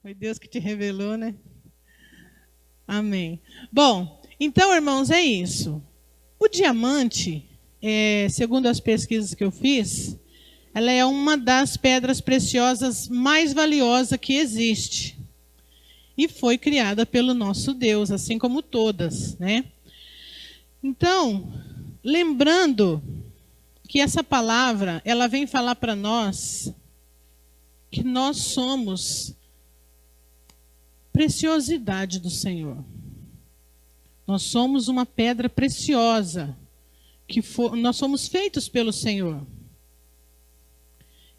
Foi Deus que te revelou, né? Amém. Bom, então, irmãos, é isso. O diamante, segundo as pesquisas que eu fiz, ela é uma das pedras preciosas mais valiosas que existe. E foi criada pelo nosso Deus, assim como todas, né? Então, lembrando que essa palavra, ela vem falar para nós que nós somos preciosidade do Senhor. Nós somos uma pedra preciosa, nós somos feitos pelo Senhor.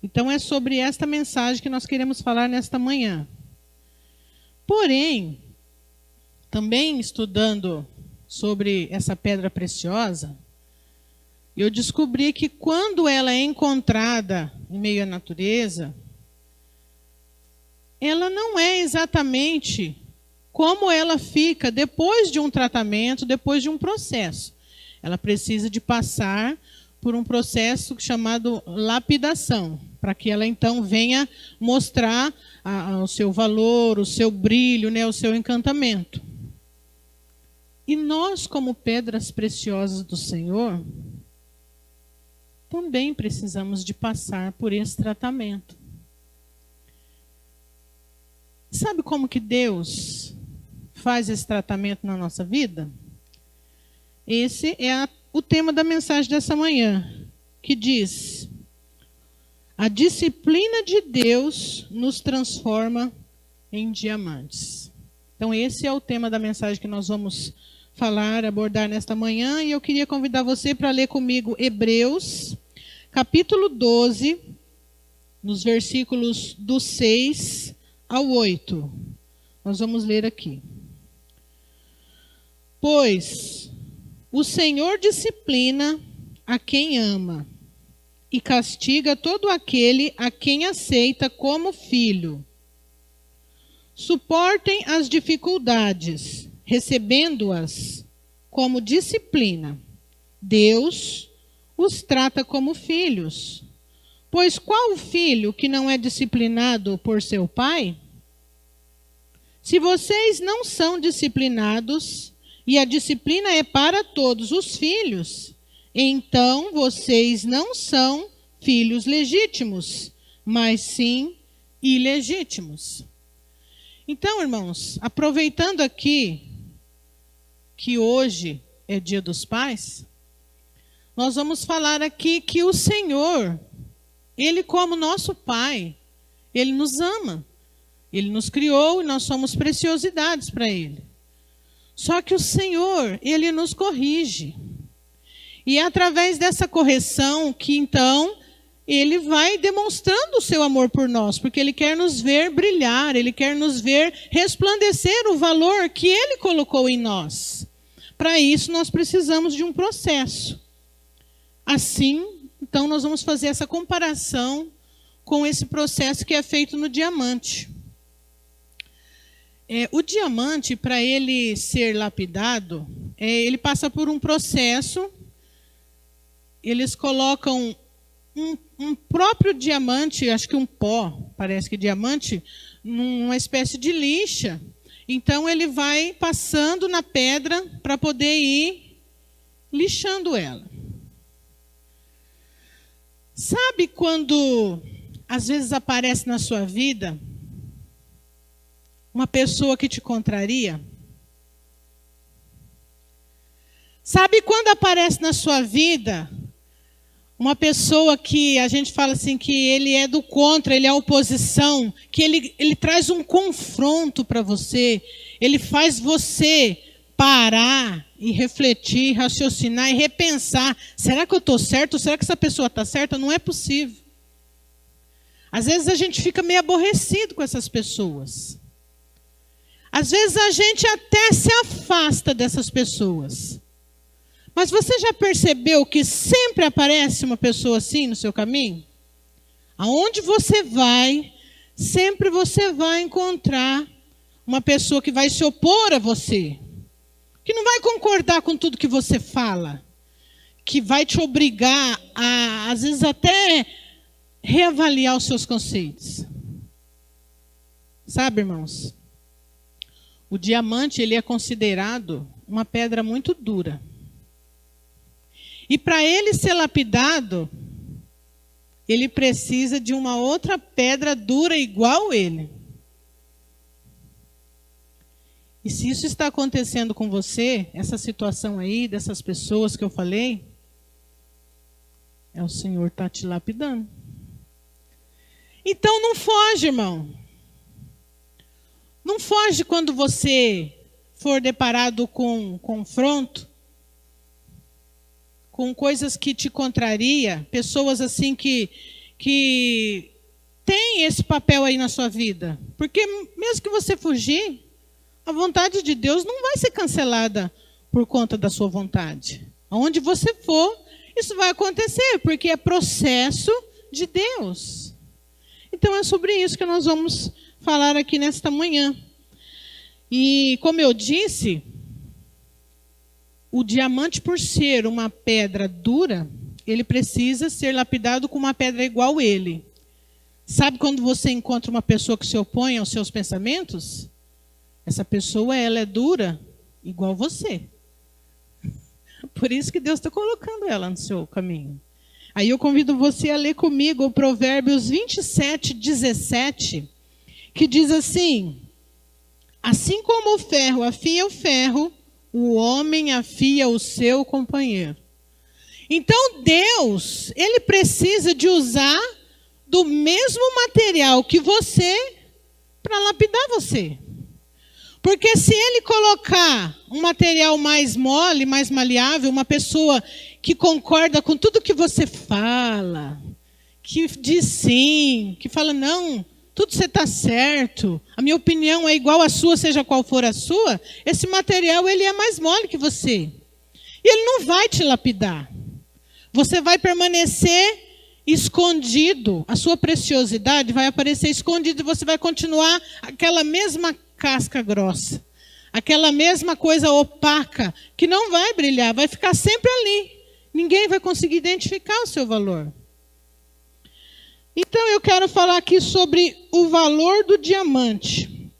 Então é sobre esta mensagem que nós queremos falar nesta manhã. Porém, também estudando sobre essa pedra preciosa, eu descobri que quando ela é encontrada em meio à natureza, ela não é exatamente como ela fica depois de um tratamento, depois de um processo. Ela precisa de passar por um processo chamado lapidação, para que ela então venha mostrar o seu valor, o seu brilho, né, o seu encantamento. E nós, como pedras preciosas do Senhor, também precisamos de passar por esse tratamento. Sabe como que Deus faz esse tratamento na nossa vida? Esse é o tema da mensagem dessa manhã, que diz: a disciplina de Deus nos transforma em diamantes. Então esse é o tema da mensagem que nós vamos falar, abordar nesta manhã, e eu queria convidar você para ler comigo Hebreus, capítulo 12, nos versículos do 6 ao 8. Nós vamos ler aqui. Pois o Senhor disciplina a quem ama e castiga todo aquele a quem aceita como filho. Suportem as dificuldades, recebendo-as como disciplina. Deus os trata como filhos. Pois qual filho que não é disciplinado por seu pai? Se vocês não são disciplinados, e a disciplina é para todos os filhos, então vocês não são filhos legítimos, mas sim ilegítimos. Então, irmãos, aproveitando aqui que hoje é Dia dos Pais, nós vamos falar aqui que o Senhor, Ele, como nosso Pai, Ele nos ama. Ele nos criou e nós somos preciosidades para Ele. Só que o Senhor, Ele nos corrige. E é através dessa correção que, então, Ele vai demonstrando o seu amor por nós, porque Ele quer nos ver brilhar, Ele quer nos ver resplandecer o valor que Ele colocou em nós. Para isso, nós precisamos de um processo. Assim, então, nós vamos fazer essa comparação com esse processo que é feito no diamante. O diamante, para ele ser lapidado, ele passa por um processo. Eles colocam um próprio diamante, acho que um pó, parece que diamante, numa espécie de lixa. Então, ele vai passando na pedra para poder ir lixando ela. Sabe quando, às vezes, aparece na sua vida uma pessoa que te contraria? Sabe quando aparece na sua vida uma pessoa que a gente fala assim, que ele é do contra, ele é oposição, que ele traz um confronto para você, ele faz você parar e refletir, raciocinar e repensar. Será que eu estou certo? Será que essa pessoa está certa? Não é possível. Às vezes a gente fica meio aborrecido com essas pessoas. Às vezes a gente até se afasta dessas pessoas. Mas você já percebeu que sempre aparece uma pessoa assim no seu caminho? Aonde você vai, sempre você vai encontrar uma pessoa que vai se opor a você, que não vai concordar com tudo que você fala, que vai te obrigar a, às vezes, até reavaliar os seus conceitos. Sabe, irmãos, o diamante ele é considerado uma pedra muito dura. E para ele ser lapidado, ele precisa de uma outra pedra dura igual ele. E se isso está acontecendo com você, essa situação aí, dessas pessoas que eu falei, é o Senhor está te lapidando. Então não foge, irmão. Não foge quando você for deparado com confronto, com coisas que te contraria, pessoas assim que têm esse papel aí na sua vida. Porque mesmo que você fugir, a vontade de Deus não vai ser cancelada por conta da sua vontade. Aonde você for, isso vai acontecer, porque é processo de Deus. Então é sobre isso que nós vamos falar aqui nesta manhã. E como eu disse, o diamante, por ser uma pedra dura, ele precisa ser lapidado com uma pedra igual ele. Sabe quando você encontra uma pessoa que se opõe aos seus pensamentos? Essa pessoa, ela é dura igual você. Por isso que Deus está colocando ela no seu caminho. Aí eu convido você a ler comigo o Provérbios 27, 17, que diz assim: assim como o ferro afia o ferro, o homem afia o seu companheiro. Então Deus, ele precisa de usar do mesmo material que você para lapidar você. Porque se ele colocar um material mais mole, mais maleável, uma pessoa que concorda com tudo que você fala, que diz sim, que fala não, tudo você está certo, a minha opinião é igual à sua, seja qual for a sua, esse material ele é mais mole que você. E ele não vai te lapidar. Você vai permanecer escondido, a sua preciosidade vai aparecer escondida e você vai continuar aquela mesma casca grossa, aquela mesma coisa opaca, que não vai brilhar, vai ficar sempre ali. Ninguém vai conseguir identificar o seu valor. Então eu quero falar aqui sobre o valor do diamante.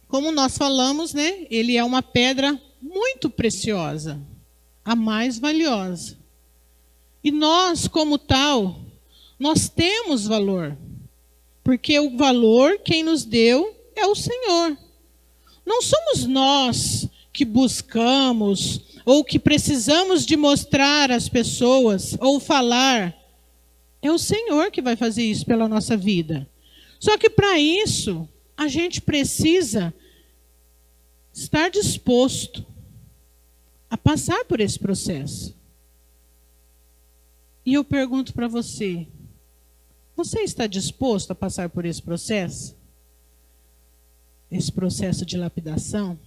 Como nós falamos, né? Ele é uma pedra muito preciosa, a mais valiosa. E nós, como tal, nós temos valor. Porque o valor, quem nos deu, é o Senhor. Não somos nós que buscamos ou que precisamos de mostrar às pessoas ou falar. É o Senhor que vai fazer isso pela nossa vida. Só que para isso, a gente precisa estar disposto a passar por esse processo. E eu pergunto para você, você está disposto a passar por esse processo? Esse processo de lapidação?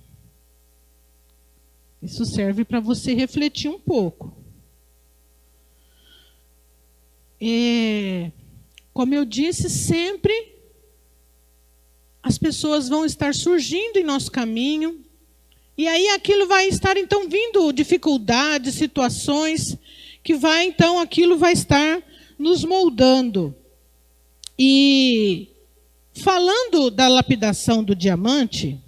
Isso serve para você refletir um pouco. Como eu disse, sempre as pessoas vão estar surgindo em nosso caminho. E aí aquilo vai estar, então, vindo dificuldades, situações, que vai, então, aquilo vai estar nos moldando. E falando da lapidação do diamante,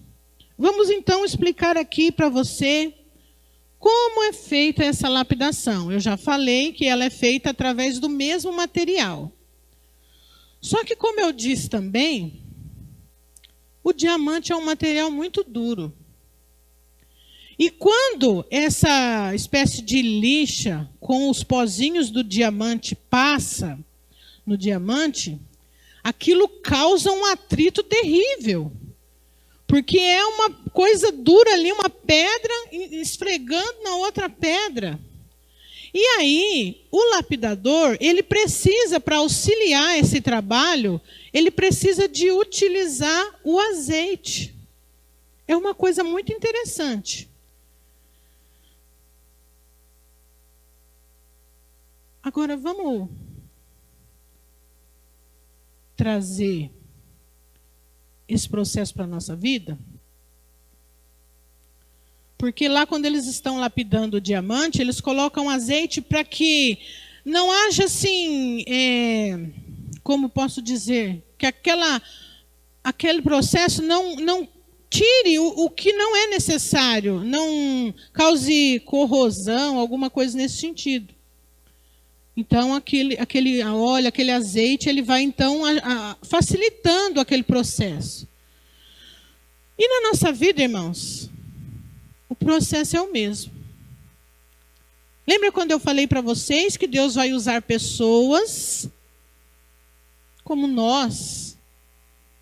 vamos então explicar aqui para você como é feita essa lapidação. Eu já falei que ela é feita através do mesmo material. Só que, como eu disse também, o diamante é um material muito duro. E quando essa espécie de lixa com os pozinhos do diamante passa no diamante, aquilo causa um atrito terrível. Porque é uma coisa dura ali, uma pedra esfregando na outra pedra. E aí, o lapidador, ele precisa, para auxiliar esse trabalho, ele precisa de utilizar o azeite. É uma coisa muito interessante. Agora, vamos trazer esse processo para a nossa vida? Porque lá, quando eles estão lapidando o diamante, eles colocam azeite para que não haja assim, como posso dizer, que aquela aquele processo não tire o que não é necessário, não cause corrosão, alguma coisa nesse sentido. Então, aquele óleo, aquele azeite, ele vai, então, facilitando aquele processo. E na nossa vida, irmãos, o processo é o mesmo. Lembra quando eu falei para vocês que Deus vai usar pessoas como nós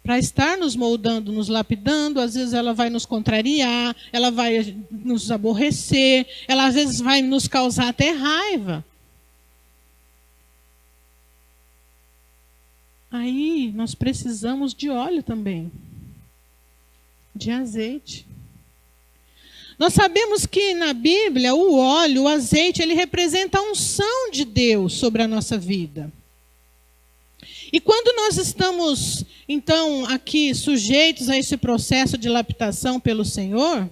para estar nos moldando, nos lapidando? Às vezes ela vai nos contrariar, ela vai nos aborrecer, ela às vezes vai nos causar até raiva. Aí nós precisamos de óleo também, de azeite. Nós sabemos que na Bíblia o óleo, o azeite, ele representa a unção de Deus sobre a nossa vida. E quando nós estamos, então, aqui sujeitos a esse processo de lapidação pelo Senhor,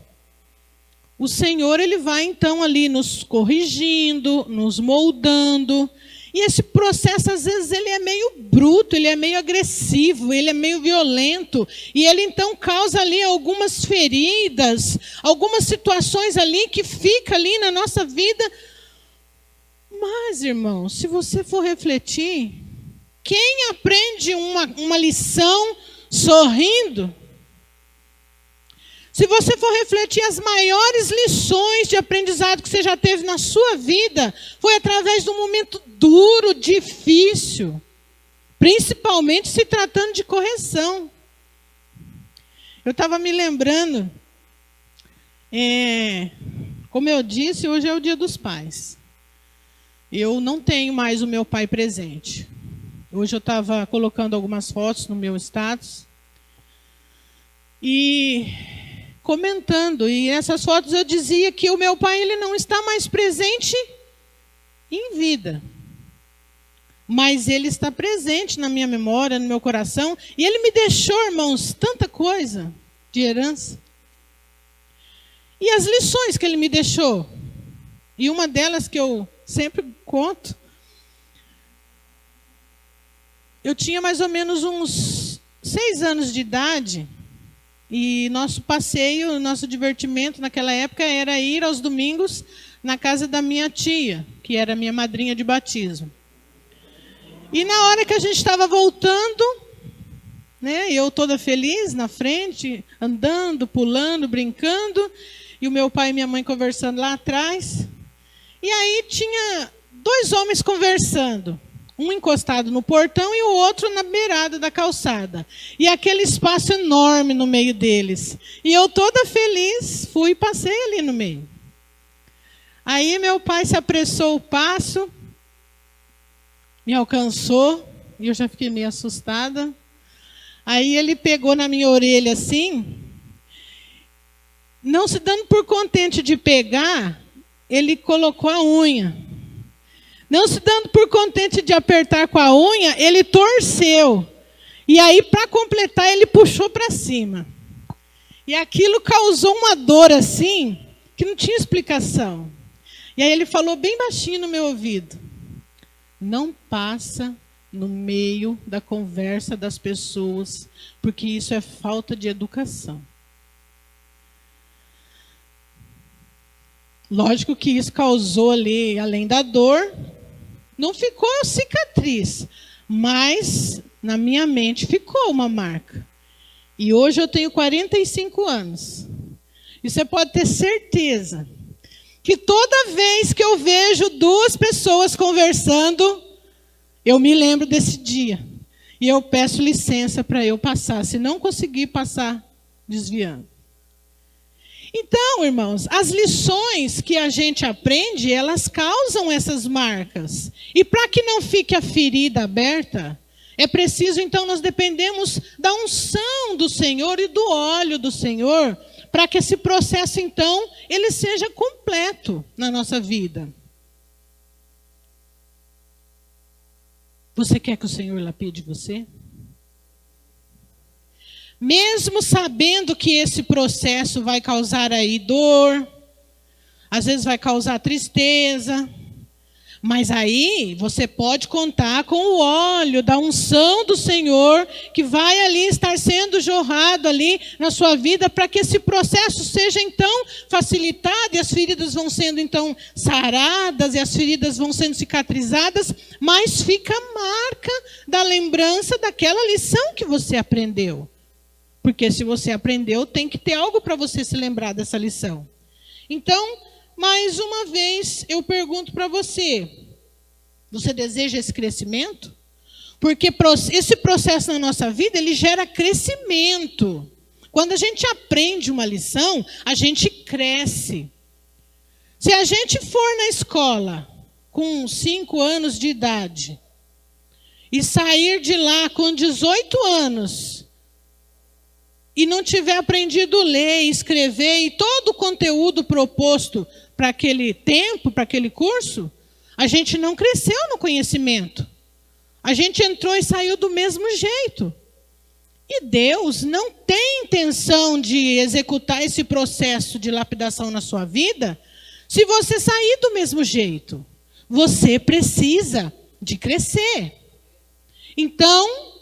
o Senhor, ele vai, então, ali nos corrigindo, nos moldando. E esse processo, às vezes, ele é meio bruto, ele é meio agressivo, ele é meio violento. E ele, então, causa ali algumas feridas, algumas situações ali que ficam ali na nossa vida. Mas, irmãos, se você for refletir, quem aprende uma lição sorrindo? Se você for refletir, as maiores lições de aprendizado que você já teve na sua vida foi através de um momento duro, difícil, principalmente se tratando de correção. Eu estava me lembrando, como eu disse, hoje é o Dia dos Pais. Eu não tenho mais o meu pai presente. Hoje eu estava colocando algumas fotos no meu status e comentando, e essas fotos eu dizia que o meu pai, ele não está mais presente em vida, mas ele está presente na minha memória, no meu coração, e ele me deixou, irmãos, tanta coisa de herança. E as lições que ele me deixou, e uma delas que eu sempre conto, eu tinha mais ou menos uns 6 anos de idade, e nosso passeio, nosso divertimento naquela época era ir aos domingos na casa da minha tia, que era minha madrinha de batismo. E na hora que a gente estava voltando, né, eu toda feliz na frente, andando, pulando, brincando, e o meu pai e minha mãe conversando lá atrás. E aí tinha 2 homens conversando. Um encostado no portão e o outro na beirada da calçada. E aquele espaço enorme no meio deles. E eu toda feliz fui e passei ali no meio. Aí meu pai se apressou o passo, me alcançou, e eu já fiquei meio assustada. Aí ele pegou na minha orelha assim, não se dando por contente de pegar, ele colocou a unha. Não se dando por contente de apertar com a unha, ele torceu. E aí, para completar, ele puxou para cima. E aquilo causou uma dor assim, que não tinha explicação. E aí ele falou bem baixinho no meu ouvido: não passa no meio da conversa das pessoas, porque isso é falta de educação. Lógico que isso causou ali, além da dor, não ficou cicatriz, mas na minha mente ficou uma marca. E hoje eu tenho 45 anos. E você pode ter certeza que toda vez que eu vejo 2 pessoas conversando, eu me lembro desse dia. E eu peço licença para eu passar, se não conseguir passar desviando. Então, irmãos, as lições que a gente aprende, elas causam essas marcas. E para que não fique a ferida aberta, é preciso, então, nós dependemos da unção do Senhor e do óleo do Senhor, para que esse processo, então, ele seja completo na nossa vida. Você quer que o Senhor lapide você? Mesmo sabendo que esse processo vai causar aí dor, às vezes vai causar tristeza, Mas aí você pode contar com o óleo da unção do Senhor, que vai ali estar sendo jorrado ali na sua vida, para que esse processo seja então facilitado, e as feridas vão sendo então saradas, e as feridas vão sendo cicatrizadas, mas fica a marca da lembrança daquela lição que você aprendeu. Porque se você aprendeu, tem que ter algo para você se lembrar dessa lição. Então, mais uma vez, eu pergunto para você: você deseja esse crescimento? Porque esse processo na nossa vida, ele gera crescimento. Quando a gente aprende uma lição, a gente cresce. Se a gente for na escola com 5 anos de idade e sair de lá com 18 anos e não tiver aprendido a ler, escrever e todo o conteúdo proposto para aquele tempo, para aquele curso, a gente não cresceu no conhecimento. A gente entrou e saiu do mesmo jeito. E Deus não tem intenção de executar esse processo de lapidação na sua vida se você sair do mesmo jeito. Você precisa de crescer. Então,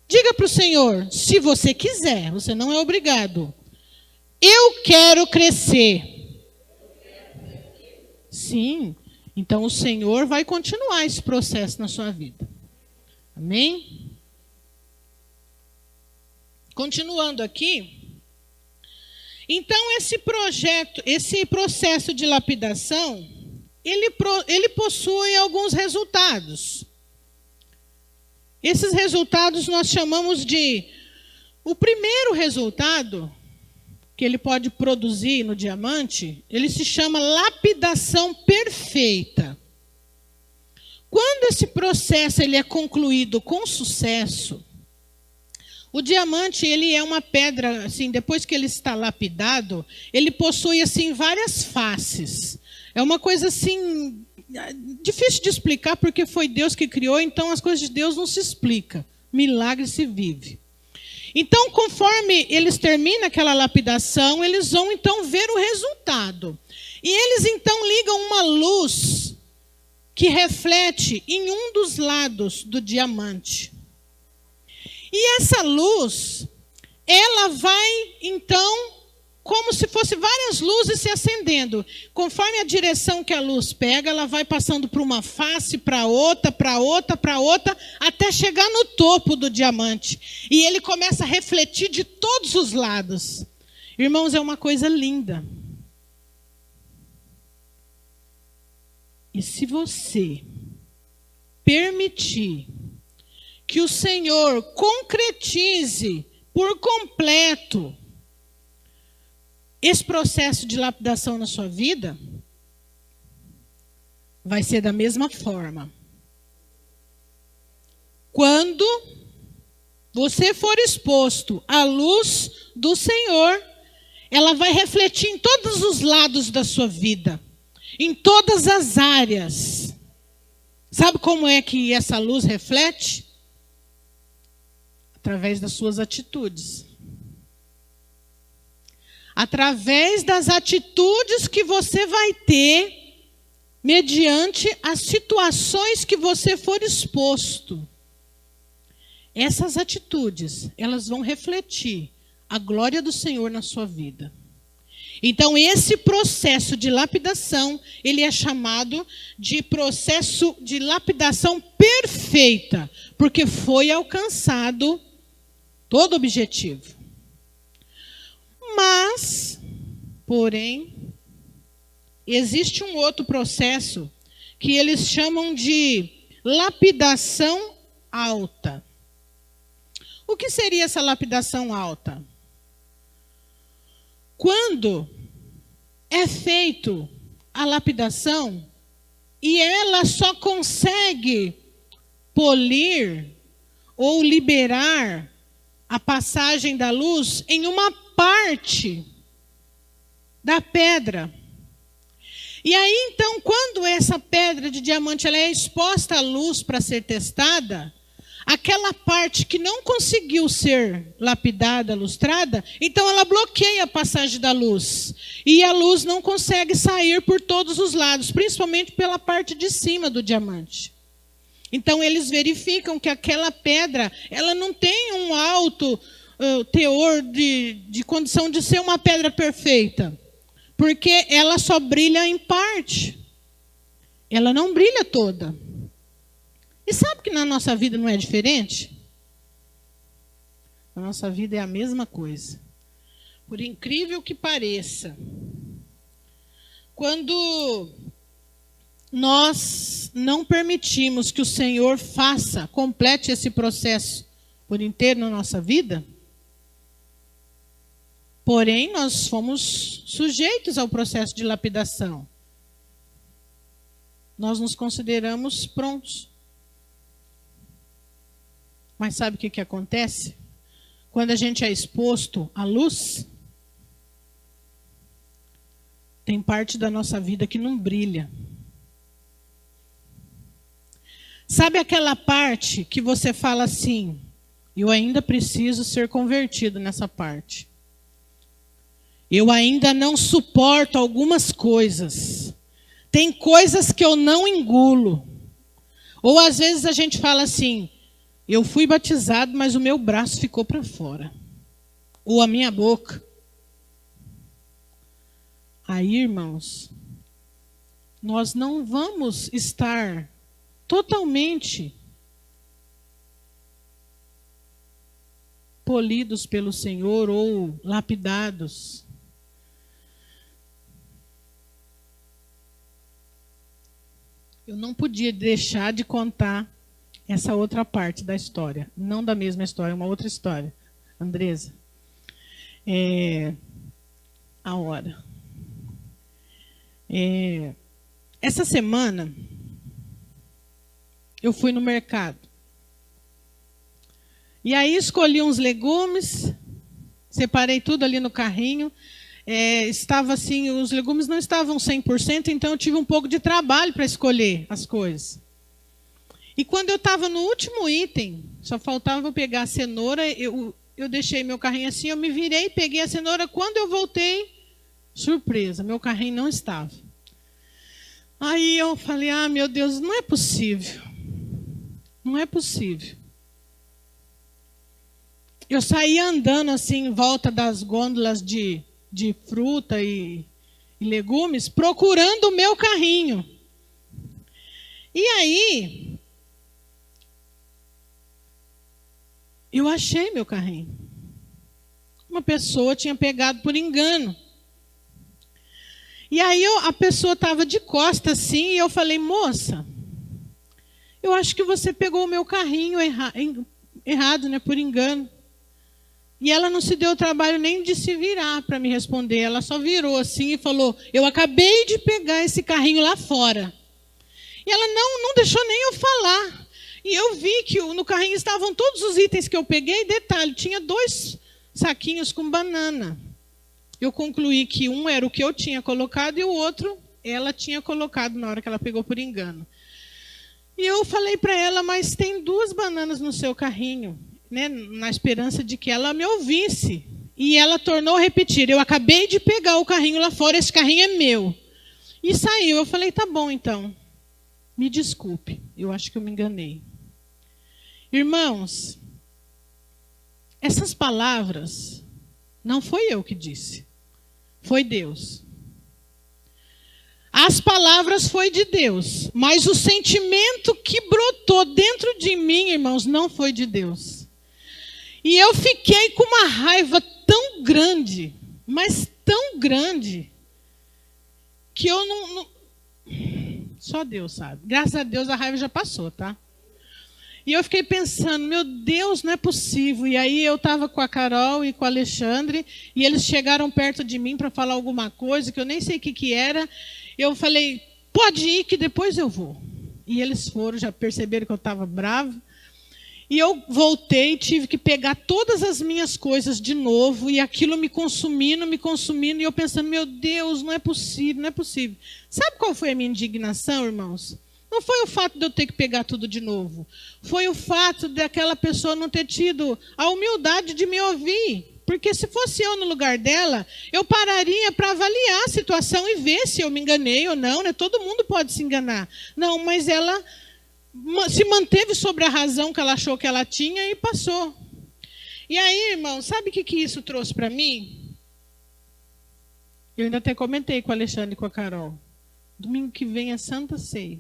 diga para o Senhor, se você quiser, você não é obrigado. Eu quero crescer. Sim, então o Senhor vai continuar esse processo na sua vida. Amém? Continuando aqui. Então esse processo de lapidação, ele possui alguns resultados. Esses resultados nós chamamos de... O primeiro resultado que ele pode produzir no diamante, ele se chama lapidação perfeita. Quando esse processo ele é concluído com sucesso, o diamante ele é uma pedra, assim, depois que ele está lapidado, ele possui assim várias faces. É uma coisa assim difícil de explicar, porque foi Deus que criou, então as coisas de Deus não se explicam. Milagre se vive. Então, conforme eles terminam aquela lapidação, eles vão então ver o resultado. E eles então ligam uma luz que reflete em um dos lados do diamante. E essa luz, ela vai então, como se fosse várias luzes se acendendo. Conforme a direção que a luz pega, ela vai passando por uma face, para outra, para outra, para outra, até chegar no topo do diamante. E ele começa a refletir de todos os lados. Irmãos, é uma coisa linda. E se você permitir que o Senhor concretize por completo esse processo de lapidação na sua vida, vai ser da mesma forma. Quando você for exposto à luz do Senhor, ela vai refletir em todos os lados da sua vida, em todas as áreas. Sabe como é que essa luz reflete? Através das suas atitudes. Através das atitudes que você vai ter mediante as situações que você for exposto. Essas atitudes, elas vão refletir a glória do Senhor na sua vida. Então, esse processo de lapidação, ele é chamado de processo de lapidação perfeita, porque foi alcançado todo o objetivo. Mas, porém, existe um outro processo que eles chamam de lapidação alta. O que seria essa lapidação alta? Quando é feito a lapidação e ela só consegue polir ou liberar a passagem da luz em uma parte da pedra. E aí, então, quando essa pedra de diamante ela é exposta à luz para ser testada, aquela parte que não conseguiu ser lapidada, lustrada, então ela bloqueia a passagem da luz. E a luz não consegue sair por todos os lados, principalmente pela parte de cima do diamante. Então eles verificam que aquela pedra, ela não tem um alto teor de condição de ser uma pedra perfeita, porque ela só brilha em parte. Ela não brilha toda. E sabe que na nossa vida não é diferente? Na nossa vida é a mesma coisa. Por incrível que pareça, quando nós não permitimos que o Senhor complete esse processo por inteiro na nossa vida, porém nós fomos sujeitos ao processo de lapidação. Nós nos consideramos prontos. Mas sabe o que acontece? Quando a gente é exposto à luz, tem parte da nossa vida que não brilha. Sabe aquela parte que você fala assim, eu ainda preciso ser convertido nessa parte. Eu ainda não suporto algumas coisas. Tem coisas que eu não engulo. Ou às vezes a gente fala assim, eu fui batizado, mas o meu braço ficou para fora. Ou a minha boca. Aí, irmãos, nós não vamos estar totalmente polidos pelo Senhor ou lapidados. Eu não podia deixar de contar essa outra parte da história. Não da mesma história, uma outra história. Andresa, a hora. Essa semana, eu fui no mercado. E aí escolhi uns legumes, separei tudo ali no carrinho. Estava assim, os legumes não estavam 100%, então eu tive um pouco de trabalho para escolher as coisas. E quando eu estava no último item, só faltava eu pegar a cenoura, eu deixei meu carrinho assim, eu me virei, peguei a cenoura. Quando eu voltei, surpresa, meu carrinho não estava. Aí eu falei, meu Deus, não é possível. Não é possível. Eu saí andando assim em volta das gôndolas de fruta e legumes, procurando o meu carrinho. E aí, eu achei meu carrinho. Uma pessoa tinha pegado por engano. E aí a pessoa estava de costas assim, e eu falei, moça, eu acho que você pegou o meu carrinho errado, né, por engano. E ela não se deu o trabalho nem de se virar para me responder. Ela só virou assim e falou, eu acabei de pegar esse carrinho lá fora. E ela não deixou nem eu falar. E eu vi que no carrinho estavam todos os itens que eu peguei. Detalhe, tinha 2 saquinhos com banana. Eu concluí que um era o que eu tinha colocado e o outro ela tinha colocado na hora que ela pegou por engano. E eu falei para ela, mas tem 2 bananas no seu carrinho, né, na esperança de que ela me ouvisse. E ela tornou a repetir, eu acabei de pegar o carrinho lá fora, esse carrinho é meu. E saiu, eu falei, tá bom então, me desculpe, eu acho que eu me enganei. Irmãos, essas palavras não foi eu que disse, foi Deus. As palavras foi de Deus, mas o sentimento que brotou dentro de mim, irmãos, não foi de Deus. E eu fiquei com uma raiva tão grande, mas tão grande, que eu não... Só Deus sabe. Graças a Deus a raiva já passou, tá? E eu fiquei pensando, meu Deus, não é possível. E aí eu estava com a Carol e com o Alexandre, e eles chegaram perto de mim para falar alguma coisa, que eu nem sei o que era. Eu falei, pode ir que depois eu vou. E eles foram, já perceberam que eu estava brava. E eu voltei, tive que pegar todas as minhas coisas de novo, e aquilo me consumindo, e eu pensando, meu Deus, não é possível, não é possível. Sabe qual foi a minha indignação, irmãos? Não foi o fato de eu ter que pegar tudo de novo. Foi o fato daquela pessoa não ter tido a humildade de me ouvir. Porque se fosse eu no lugar dela, eu pararia para avaliar a situação e ver se eu me enganei ou não, né? Todo mundo pode se enganar. Não, mas ela se manteve sobre a razão que ela achou que ela tinha e passou. E aí, irmão, sabe o que isso trouxe para mim? Eu ainda até comentei com o Alexandre e com a Carol. Domingo que vem é Santa Ceia.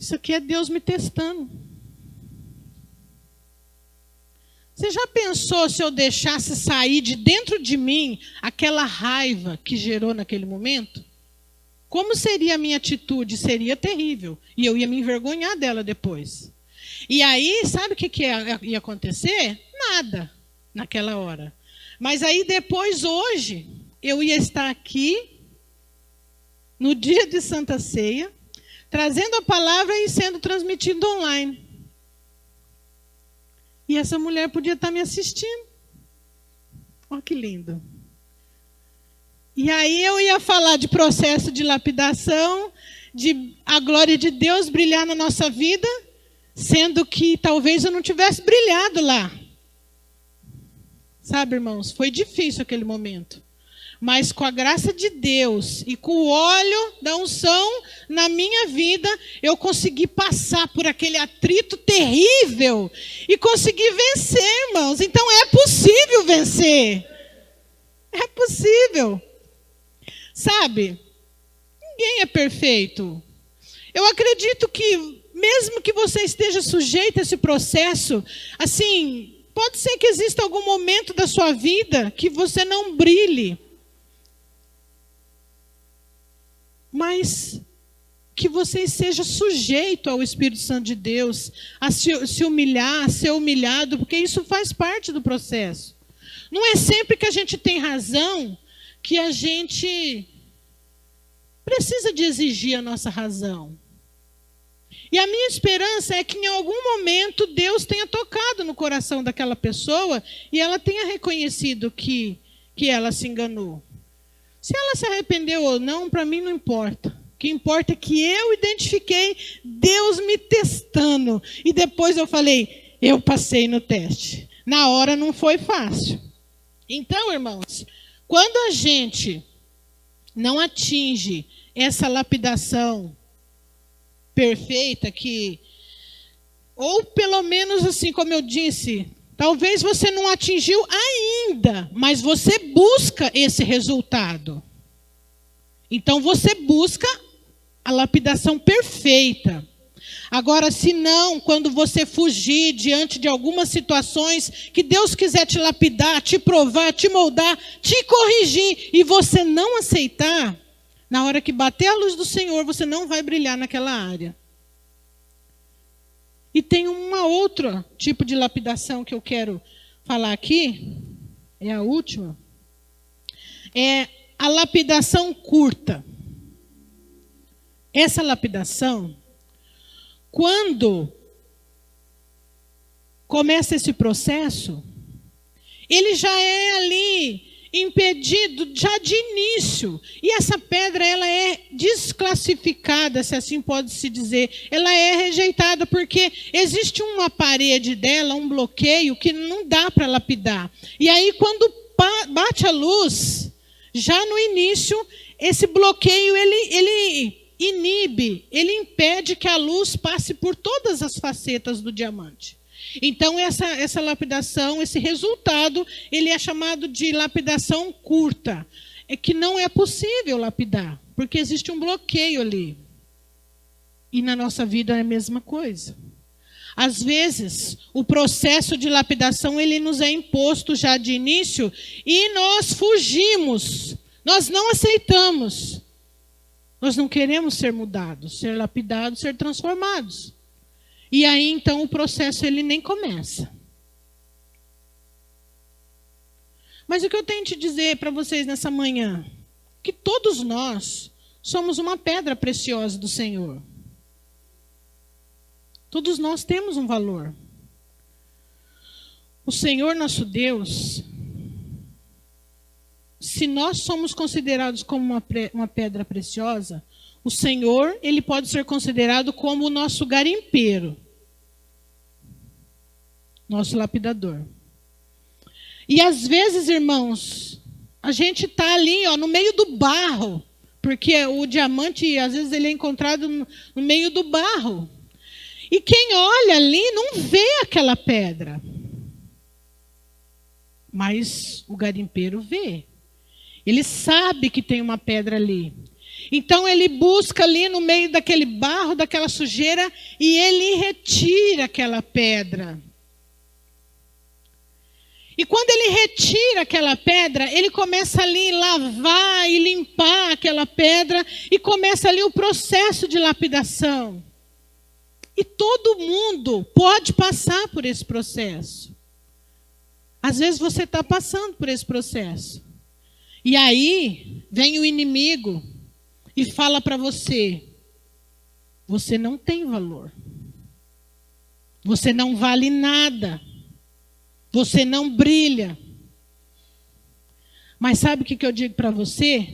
Isso aqui é Deus me testando. Você já pensou se eu deixasse sair de dentro de mim aquela raiva que gerou naquele momento? Como seria a minha atitude? Seria terrível. E eu ia me envergonhar dela depois. E aí, sabe o que ia acontecer? Nada naquela hora. Mas aí depois, hoje, eu ia estar aqui, no dia de Santa Ceia, trazendo a palavra e sendo transmitido online. E essa mulher podia estar me assistindo. Olha que lindo. E aí eu ia falar de processo de lapidação, de a glória de Deus brilhar na nossa vida, sendo que talvez eu não tivesse brilhado lá. Sabe, irmãos, foi difícil aquele momento. Mas com a graça de Deus e com o óleo da unção na minha vida, eu consegui passar por aquele atrito terrível e consegui vencer, irmãos. Então é possível vencer. É possível. Sabe? Ninguém é perfeito. Eu acredito que, mesmo que você esteja sujeito a esse processo, assim, pode ser que exista algum momento da sua vida que você não brilhe. Mas que você seja sujeito ao Espírito Santo de Deus, a se humilhar, a ser humilhado, porque isso faz parte do processo. Não é sempre que a gente tem razão que a gente precisa de exigir a nossa razão. E a minha esperança é que em algum momento Deus tenha tocado no coração daquela pessoa e ela tenha reconhecido que ela se enganou. Se ela se arrependeu ou não, para mim não importa. O que importa é que eu identifiquei Deus me testando. E depois eu falei, eu passei no teste. Na hora não foi fácil. Então, irmãos, quando a gente não atinge essa lapidação perfeita ou pelo menos assim como eu disse, talvez você não atingiu ainda, mas você busca esse resultado. Então você busca a lapidação perfeita. Agora, se não, quando você fugir diante de algumas situações que Deus quiser te lapidar, te provar, te moldar, te corrigir, e você não aceitar, na hora que bater a luz do Senhor, você não vai brilhar naquela área. E tem uma outra tipo de lapidação que eu quero falar aqui, é a última, é a lapidação curta. Essa lapidação, quando começa esse processo, ele já é ali impedido já de início. E essa pedra, ela é desclassificada, se assim pode se dizer. Ela é rejeitada porque existe uma parede dela, um bloqueio que não dá para lapidar. E aí quando bate a luz, já no início, esse bloqueio ele inibe, ele impede que a luz passe por todas as facetas do diamante. Então, essa lapidação, esse resultado, ele é chamado de lapidação curta. É que não é possível lapidar, porque existe um bloqueio ali. E na nossa vida é a mesma coisa. Às vezes, o processo de lapidação, ele nos é imposto já de início, e nós fugimos, nós não aceitamos. Nós não queremos ser mudados, ser lapidados, ser transformados. E aí, então, o processo ele nem começa. Mas o que eu tenho que te dizer para vocês nessa manhã? Que todos nós somos uma pedra preciosa do Senhor. Todos nós temos um valor. O Senhor nosso Deus, se nós somos considerados como uma pedra preciosa, o Senhor, ele pode ser considerado como o nosso garimpeiro, nosso lapidador. E às vezes, irmãos, a gente está ali, ó, no meio do barro, porque o diamante, às vezes, ele é encontrado no meio do barro. E quem olha ali não vê aquela pedra. Mas o garimpeiro vê. Ele sabe que tem uma pedra ali. Então ele busca ali no meio daquele barro, daquela sujeira, e ele retira aquela pedra. E quando ele retira aquela pedra, ele começa ali a lavar e limpar aquela pedra, e começa ali o processo de lapidação. E todo mundo pode passar por esse processo. Às vezes você está passando por esse processo. E aí vem o inimigo e fala para você: você não tem valor. Você não vale nada. Você não brilha. Mas sabe o que eu digo para você?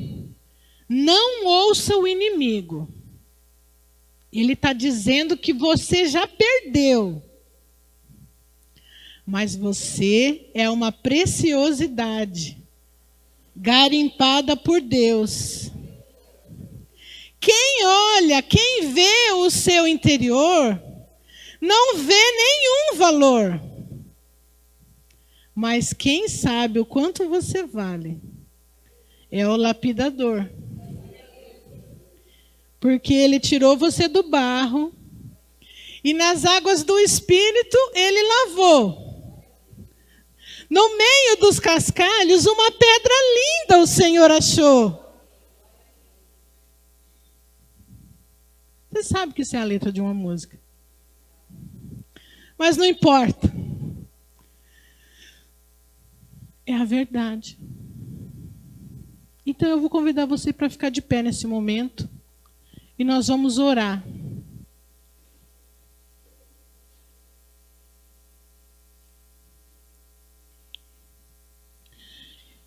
Não ouça o inimigo. Ele está dizendo que você já perdeu. Mas você é uma preciosidade, garimpada por Deus. Quem olha, quem vê o seu interior, não vê nenhum valor. Mas quem sabe o quanto você vale é o lapidador. Porque ele tirou você do barro e nas águas do Espírito ele lavou. No meio dos cascalhos, uma pedra linda o Senhor achou. Você sabe que isso é a letra de uma música. Mas não importa. É a verdade. Então eu vou convidar você para ficar de pé nesse momento. E nós vamos orar.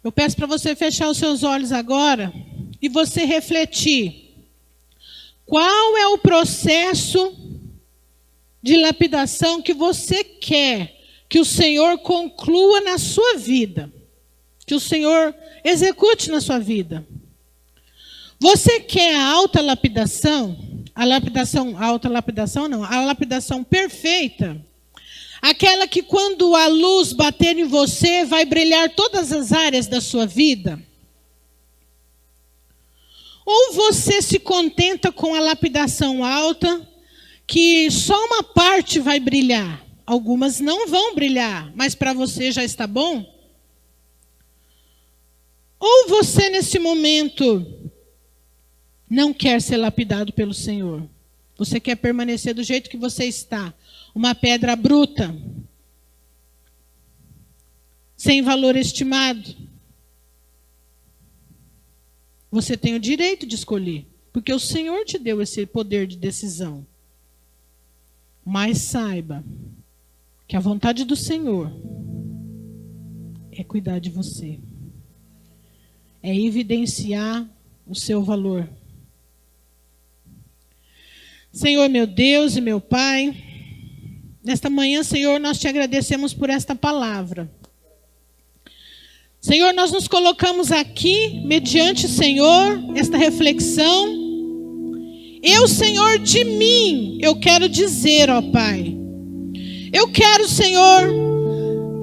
Eu peço para você fechar os seus olhos agora e você refletir. Qual é o processo de lapidação que você quer que o Senhor conclua na sua vida? Que o Senhor execute na sua vida? Você quer a alta lapidação? A lapidação perfeita? Aquela que quando a luz bater em você, vai brilhar todas as áreas da sua vida? Ou você se contenta com a lapidação alta, que só uma parte vai brilhar? Algumas não vão brilhar, mas para você já está bom? Ou você nesse momento não quer ser lapidado pelo Senhor? Você quer permanecer do jeito que você está, uma pedra bruta, sem valor estimado? Você tem o direito de escolher, porque o Senhor te deu esse poder de decisão. Mas saiba que a vontade do Senhor é cuidar de você, é evidenciar o seu valor. Senhor, meu Deus e meu Pai, nesta manhã, Senhor, nós te agradecemos por esta palavra. Senhor, nós nos colocamos aqui, mediante, Senhor, esta reflexão. Eu, Senhor, de mim, eu quero dizer, ó Pai, eu quero, Senhor,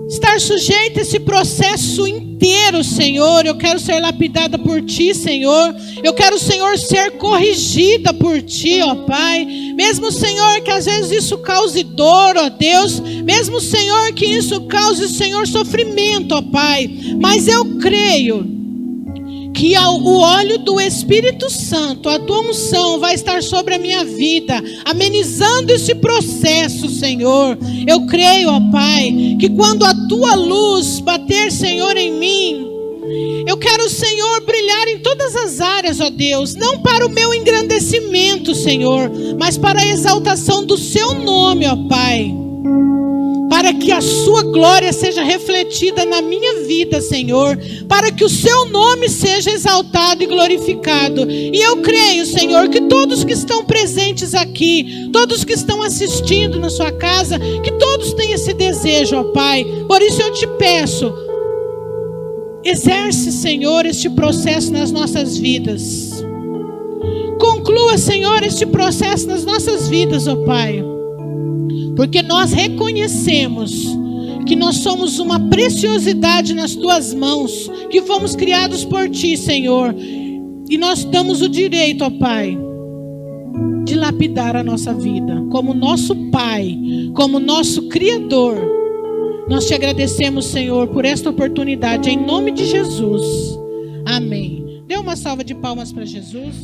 estar sujeita a esse processo inteiro, Senhor. Eu quero ser lapidada por Ti, Senhor. Eu quero, Senhor, ser corrigida por Ti, ó Pai. Mesmo, Senhor, que às vezes isso cause dor, ó Deus. Mesmo, Senhor, que isso cause, Senhor, sofrimento, ó Pai. Mas eu creio que o óleo do Espírito Santo, a Tua unção vai estar sobre a minha vida, amenizando esse processo, Senhor. Eu creio, ó Pai, que quando a Tua luz bater, Senhor, em mim, eu quero, Senhor, brilhar em todas as áreas, ó Deus, não para o meu engrandecimento, Senhor, mas para a exaltação do Seu nome, ó Pai. Para para que a sua glória seja refletida na minha vida, Senhor, para que o seu nome seja exaltado e glorificado. E eu creio, Senhor, que todos que estão presentes aqui, todos que estão assistindo na sua casa, que todos têm esse desejo, ó Pai. Por isso eu te peço, exerce, Senhor, este processo nas nossas vidas. Conclua, Senhor, este processo nas nossas vidas, ó Pai. Porque nós reconhecemos que nós somos uma preciosidade nas tuas mãos, que fomos criados por ti, Senhor. E nós damos o direito, ó Pai, de lapidar a nossa vida como nosso Pai, como nosso Criador. Nós te agradecemos, Senhor, por esta oportunidade, em nome de Jesus. Amém. Dê uma salva de palmas para Jesus.